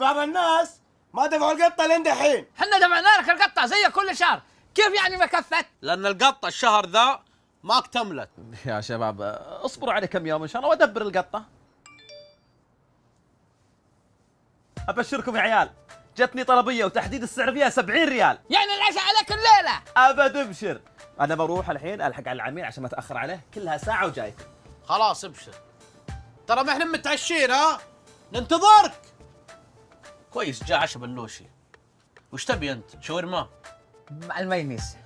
بعض الناس ما دفعوا القطه لين دحين. حنا دفعنا لك القطه زي كل شهر. كيف يعني ما كفت؟ لان القطه الشهر ذا ما اكتملت. يا شباب اصبروا علي كم يوم ان شاء الله وادبر القطه. ابشركم يا عيال، جتني طلبيه وتحديد السعر فيها 70 ريال. يعني العشاء عليك الليله؟ ابد ابشر، انا بروح الحين الحق على العميل عشان ما اتاخر عليه، كلها ساعه وجايك. خلاص ابشر، ترى ما احنا متعشين ها، ننتظرك. كويس جاء عشاء بلوشي. وش تبي انت؟ شاورما؟ مع المينيس.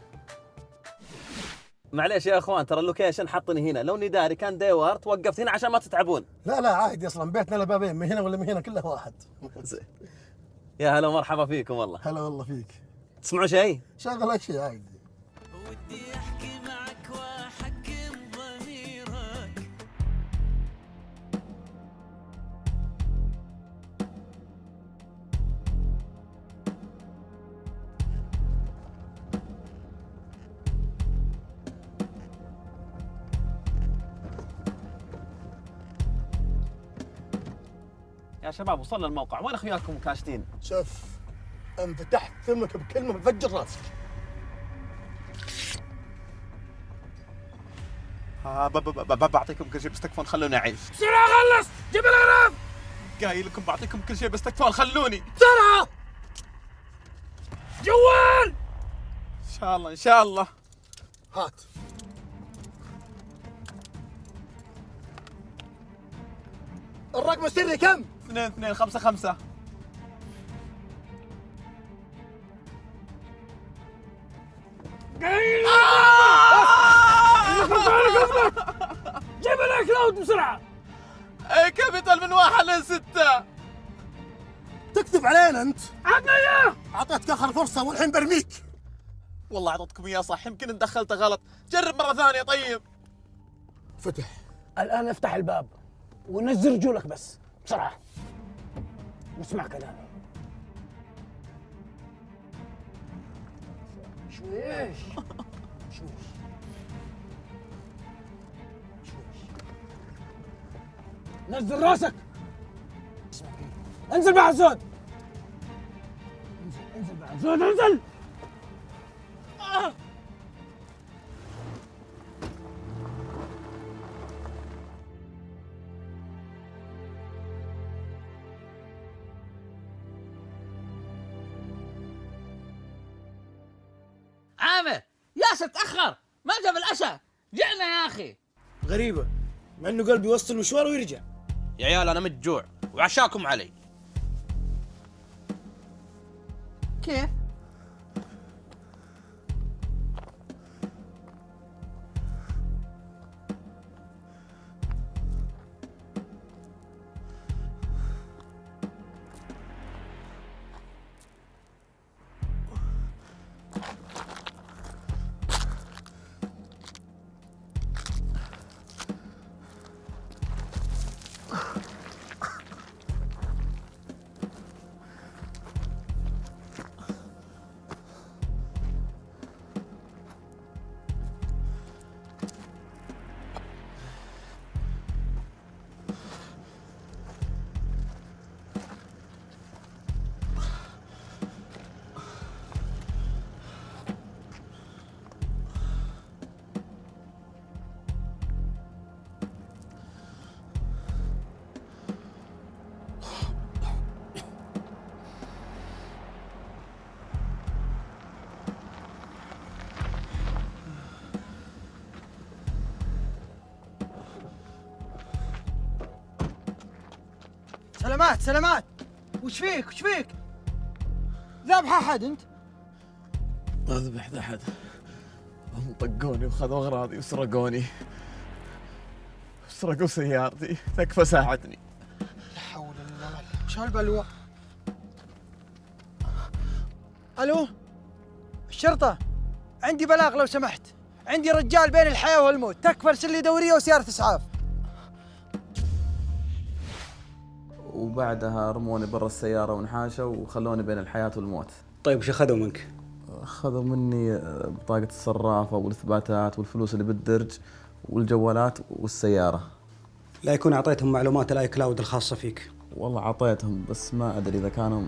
معليش يا اخوان، ترى اللوكيشن حطني هنا، لو اني داري كان ديوار توقفت هنا عشان ما تتعبون. لا عادي، اصلا بيتنا له بابين، من هنا ولا من هنا كله واحد. يا هلا ومرحبا فيكم والله. هلا والله فيك. تسمعوا شيء؟ شغل اي شيء عادي. ودي احكي معك واحكم ضميرك. يا شباب وصلنا الموقع، وين اخوياكم كاشتين؟ شوف، ان فتحت فمك بكلمه بفجر راسك. بعطيكم كل شيء بس تكفون خلوني اعيش. بسرعه خلص، جيب الاغراض. قايل لكم بعطيكم كل شيء بس تكفون خلوني. بسرعه. جوال. ان شاء الله ان شاء الله. هات. الرقم السري كم؟ 2255. جيب الاكلاود بسرعه. اي كابيتال من 1 ل 6. تكذب علينا انت. عطنا اياه. اعطيتك اخر فرصه والحين برميك. والله اعطيتكم اياه صح، يمكن ان دخلته غلط، جرب مره ثانيه. طيب فتح. الآن افتح الباب ونزل رجولك بس بسرعة واسمع كلامي. شويش شويش شويش. نزل راسك. اسمع كيف. انزل مع الزود. انزل مع الزود. انزل. عامر ياسر تاخر، ما جاب العشاء. جعنا يا اخي. غريبة، مع انه قلبي يوصل مشوار ويرجع. يا عيال انا متجوع وعشاكم علي. كيف؟ سلامات. وش فيك؟ ذابح احد انت؟ ما ذبحت احد، هم طقوني وخذوا اغراضي وسرقوني، سرقوا سيارتي، تكفى ساعدني. لا حول الله ولا قوة. وش هالبلوى؟ الو، الشرطة، عندي بلاغ لو سمحت. عندي رجال بين الحياة والموت، تكفى ارسل لي دورية وسيارة اسعاف. وبعدها رموني برا السيارة وانحاشوا وخلوني بين الحياة والموت. طيب وش اخذوا منك؟ أخذوا مني بطاقة الصرافة والإثباتات والفلوس اللي بالدرج والجوالات والسيارة. لا يكون اعطيتهم معلومات الاي كلاود الخاصة فيك. والله عطيتهم بس ما أدري إذا كانوا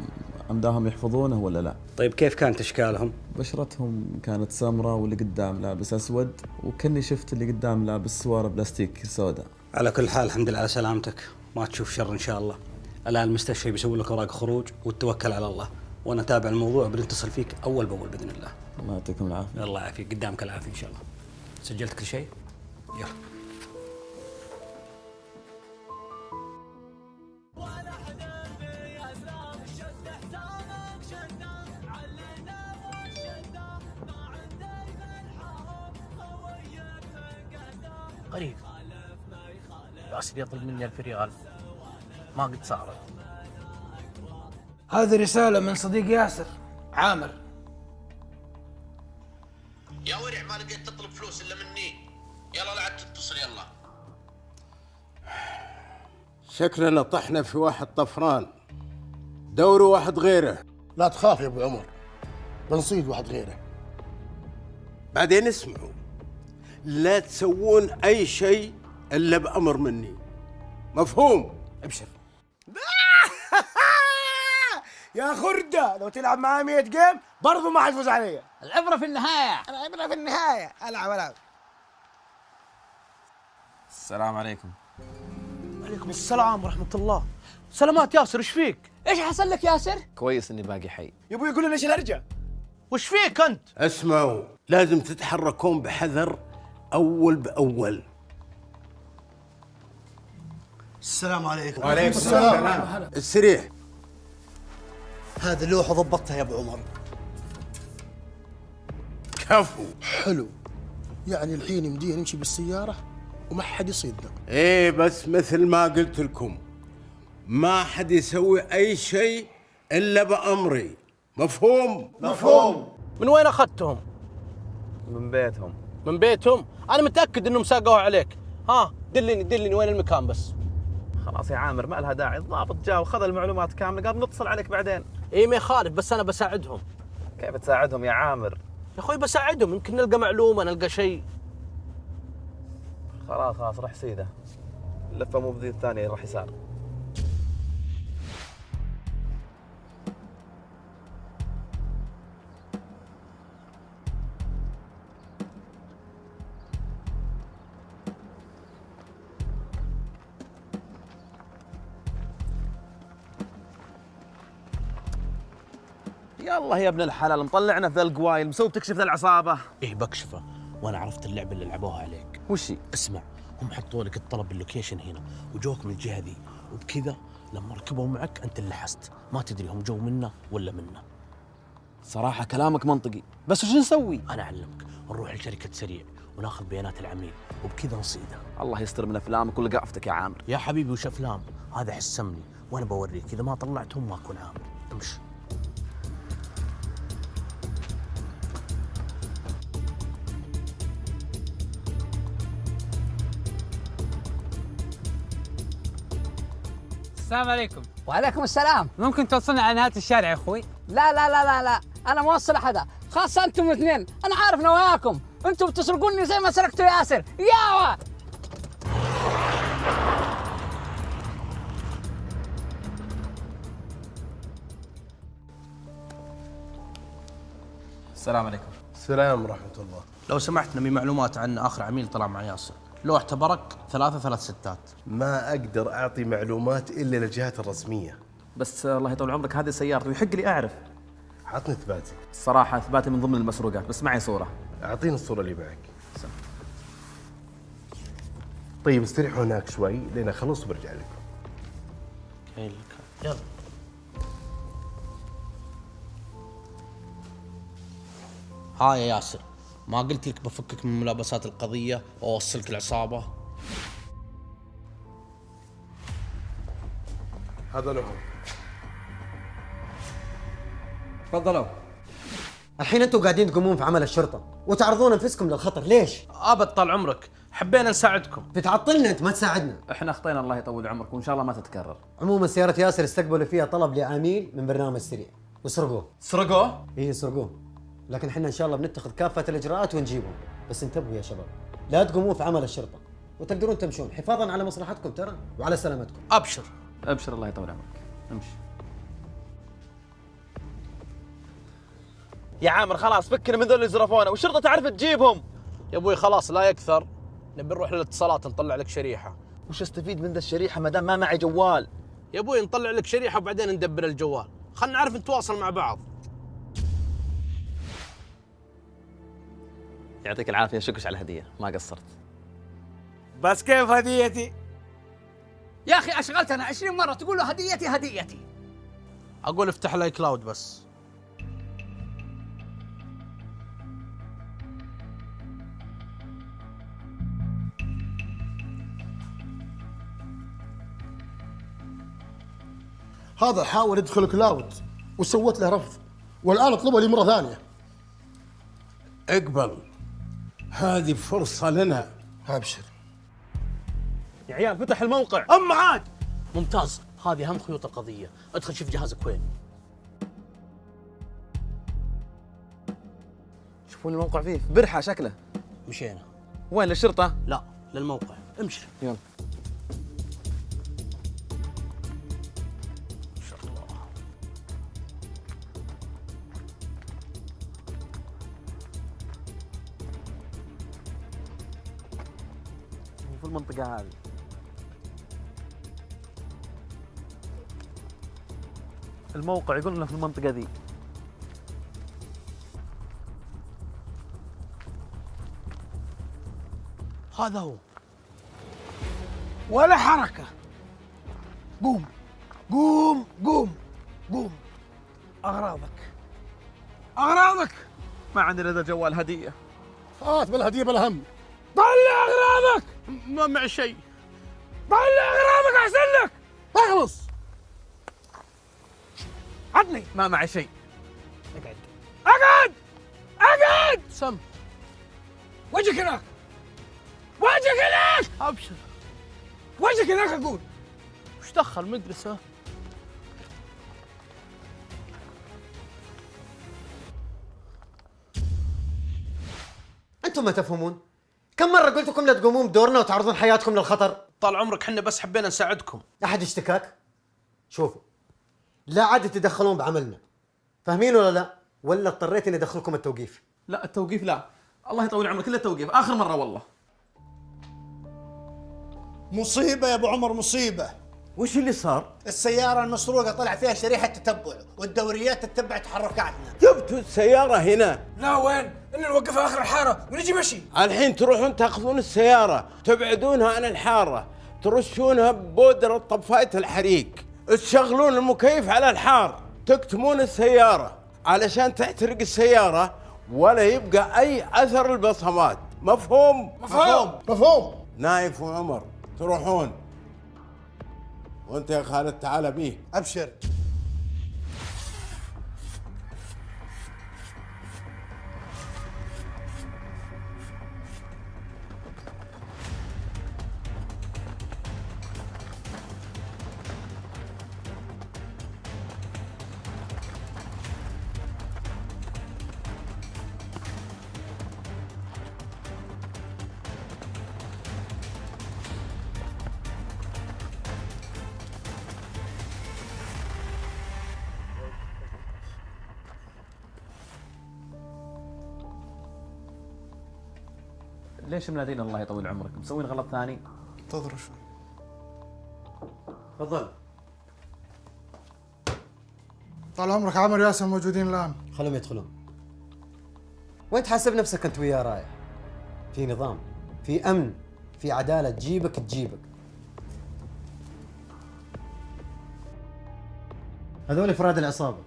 أمداهم يحفظونه ولا لا. طيب كيف كانت اشكالهم؟ بشرتهم كانت سمراء واللي قدام لابس أسود، وكني شفت اللي قدام لابس سوارة بلاستيك سوداء. على كل حال الحمد لله على سلامتك، ما تشوف شر ان شاء الله. الان المستشفى بيسوي لك اوراق خروج وتتوكل على الله، وانا اتابع الموضوع وبنتصل فيك اول باول باذن الله. الله يعطيكم العافية. الله يعافيك، قدامك العافيه ان شاء الله. سجلت كل شيء؟ يلا. غريب، ياسر يطلب مني 1000 ريال ما قد صارت. هذه رسالة من صديق ياسر عامر. يا ورع ما لقيت تطلب فلوس الا مني، يلا لا عاد تتصل يلا. شكلنا طحنا في واحد طفران، دوروا واحد غيره. لا تخاف يا ابو عمر، بنصيد واحد غيره. بعدين اسمعوا، لا تسوون اي شيء الا بامر مني، مفهوم؟ ابشر. يا خردة لو تلعب معاه 100 جيم برضه ما حتفوز عليا. العبرة في النهاية. العبرة في النهاية. العب. السلام عليكم. وعليكم السلام ورحمة الله. سلامات ياسر، ايش فيك؟ ايش حصل لك ياسر؟ كويس إني باقي حي. يا ابوي يقول لنا ايش الهرجة؟ وش فيك انت؟ اسمعوا، لازم تتحركون بحذر اول باول. السلام عليكم. وعليكم السلام. استريح. هذا اللوحة ضبطتها يا ابو عمر. كفو. حلو، يعني الحين يمدينا نمشي بالسيارة وما حد يصيدنا. ايه بس مثل ما قلت لكم، ما حد يسوي اي شيء الا بامري، مفهوم؟ مفهوم. من وين اخذتهم؟ من بيتهم. من بيتهم؟ انا متاكد انهم ساقوها عليك. ها دلني وين المكان بس. خلاص يا عامر ما لها داعي، الضابط جاء وخذ المعلومات كاملة، قال نتصل عليك بعدين. اي ما يخالف، بس انا بساعدهم. كيف تساعدهم يا عامر؟ يا اخوي بساعدهم، يمكن نلقى معلومه، نلقى شيء. خلاص رح سيده، اللفة مو بذي الثانية راح يسار. يلا يا ابن الحلال، مطلعنا في ذا القوايل، مسوي بتكشف ذا العصابة. ايه بكشفه، وانا عرفت اللعبه اللي لعبوها عليك. وش هي؟ اسمع، هم حطوا لك الطلب باللوكيشن هنا وجوك من الجهه ذي، وبكذا لما ركبوا معك انت اللي حست، ما تدري هم جو منا ولا منا. صراحة كلامك منطقي، بس وش نسوي؟ انا اعلمك، نروح لشركه سريع وناخذ بيانات العميل وبكذا نصيده. الله يستر من افلامك ولقافتك يا عامر. يا حبيبي وش افلام؟ هذا حسمني وانا بوريك، اذا ما طلعتهم ما اكون عامر. امشي. السلام عليكم. وعليكم السلام. ممكن توصلنا على نهاية الشارع يا اخوي؟ لا انا موصل حدا، خاصة انتم الاثنين، انا عارف نواياكم، انتم بتسرقوني زي ما سرقتوا ياسر. ياوا السلام عليكم. السلام ورحمة الله. لو سمحت نبي معلومات عن اخر عميل طلع مع ياسر، لو اعتبرك 3 ستات. ما اقدر اعطي معلومات الا للجهات الرسمية. بس الله يطول عمرك هذه سيارتي ويحق لي اعرف. عطني اثباتي. الصراحة اثباتي من ضمن المسروقات، بس معي صورة. اعطيني الصورة اللي معك. طيب استريحوا هناك شوي لين اخلص وبرجع لكم. يلا. ها يا ياسر، ما قلت لك بفكك من ملابسات القضية وأوصلك العصابة؟ هذا لهم. تفضلوا. الحين انتم قاعدين تقومون في عمل الشرطة وتعرضون انفسكم للخطر، ليش؟ أبد طال عمرك، حبينا نساعدكم. بتعطلنا انت ما تساعدنا. احنا اخطينا الله يطول عمرك وان شاء الله ما تتكرر. عموما سيارة ياسر استقبلوا فيها طلب لعميل من برنامج سريع وسرقوه. سرقوه؟ ايه سرقوه، لكن احنا ان شاء الله بنتخذ كافة الاجراءات ونجيبهم، بس انتبهوا يا شباب، لا تقومون في عمل الشرطة وتقدرون تمشون حفاظا على مصلحتكم ترى وعلى سلامتكم. أبشر، ابشر الله يطول عمرك. امشي. يا عامر خلاص فكنا من ذول اللي زرفونا، والشرطه تعرف تجيبهم. يا ابوي خلاص لا يكثر، نبي نروح للاتصالات نطلع لك شريحه. وش استفيد من ذا الشريحه ما دام ما معي جوال؟ يا ابوي نطلع لك شريحه وبعدين ندبر الجوال، خلنا نعرف نتواصل مع بعض. يعطيك العافيه، شكرا على الهديه، ما قصرت. بس كيف هديتي؟ يا اخي اشغلتنا 20 مره تقول له هديتي هديتي. اقول افتح الاي كلاود بس. هذا حاول يدخل كلاود وسوت له رفض، والآن اطلبه لي مرة ثانية. اقبل، هذه فرصة لنا. أبشر يا عيال فتح الموقع. أما عاد ممتاز، هذه أهم خيوط القضية. ادخل شوف جهازك وين. شوفون الموقع فيه في برحة شكله. مشينا. وين للشرطة؟ لا للموقع، امشي. يلا. في المنطقة هذه. الموقع يقول انه في المنطقة ذي. هذا هو. ولا حركة. قوم قوم قوم قوم. أغراضك أغراضك. ما عندنا ذا جوال هدية. هات بالهدية بالهم. طلع أغراضك. ما معي شيء. طلع أغراضك أحسن لك. اخلص. عطني. ما معي شيء. اقعد اقعد اقعد. سم. وجهك هناك. وجهك هناك. ابشر. وجهك هناك اقول. وش دخل مدرسة؟ انتم ما تفهمون؟ كم مرة قلت لكم لا تقومون بدورنا وتعرضون حياتكم للخطر؟ طال عمرك حنا بس حبينا نساعدكم. احد اشتكاك؟ شوفوا، لا عاد تتدخلون بعملنا، فاهمين ولا لا؟ ولا اضطريت اني ادخلكم التوقيف؟ لا التوقيف لا، الله يطول عمرك، كله توقيف، اخر مرة والله. مصيبة يا ابو عمر، مصيبة. وش اللي صار؟ السيارة المسروقة طلع فيها شريحة تتبع، والدوريات تتبع تحركاتنا. جبتوا السيارة هنا؟ لا وين؟ إن نوقفها آخر الحارة ونجي مشي. الحين تروحون تاخذون السيارة، تبعدونها عن الحارة، ترشونها ببودرة طفاية الحريق، تشغلون المكيف على الحار، تكتمون السيارة علشان تحترق السيارة ولا يبقى أي أثر البصمات. مفهوم؟ مفهوم مفهوم. نايف وعمر تروحون، وانت يا خالد تعال بيه. أبشر. ليش منادين الله يطول عمرك؟ مسوين غلط ثاني؟ انتظروا شوي. تفضل. طال عمرك عمر ياسر موجودين الآن. خلهم يدخلون. وين تحسب نفسك انت وياه رايح؟ في نظام، في امن، في عدالة تجيبك. هذول افراد العصابة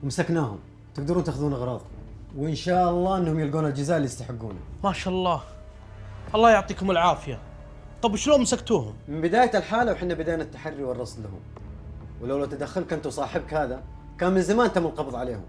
ومسكناهم، تقدرون تاخذون اغراضهم، وان شاء الله انهم يلقون الجزاء اللي يستحقونه. ما شاء الله، الله يعطيكم العافية. طب شلون مسكتوهم؟ من بداية الحالة وحنا بدينا التحري والرصد لهم، ولولا تدخلك انت وصاحبك هذا كان من زمان تم القبض عليهم.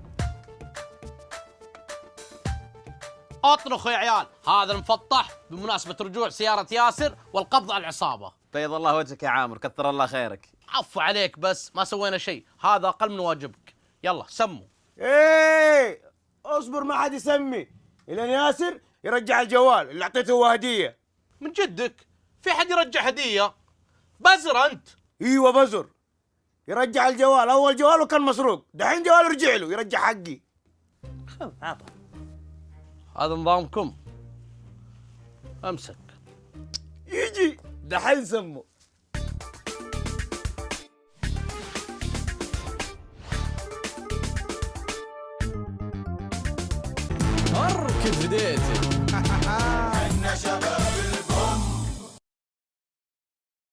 اطرخوا يا عيال، هذا المفطح بمناسبة رجوع سيارة ياسر والقبض على العصابة. بيض الله وجهك يا عامر، كثر الله خيرك. عفو عليك، بس ما سوينا شيء، هذا أقل من واجبك. يلا سموا. ايه اصبر ما حد يسمي الين ياسر يرجع الجوال اللي اعطيته هو هديه. من جدك؟ في حد يرجع هدية؟ بزر أنت. ايوه بزر. يرجع الجوال، اول جواله كان مسروق، دحين جواله رجع له يرجع حقي. خذ عطى. هذا نظامكم. امسك. يجي دحين سمه. اركب بديتي. احنا شباب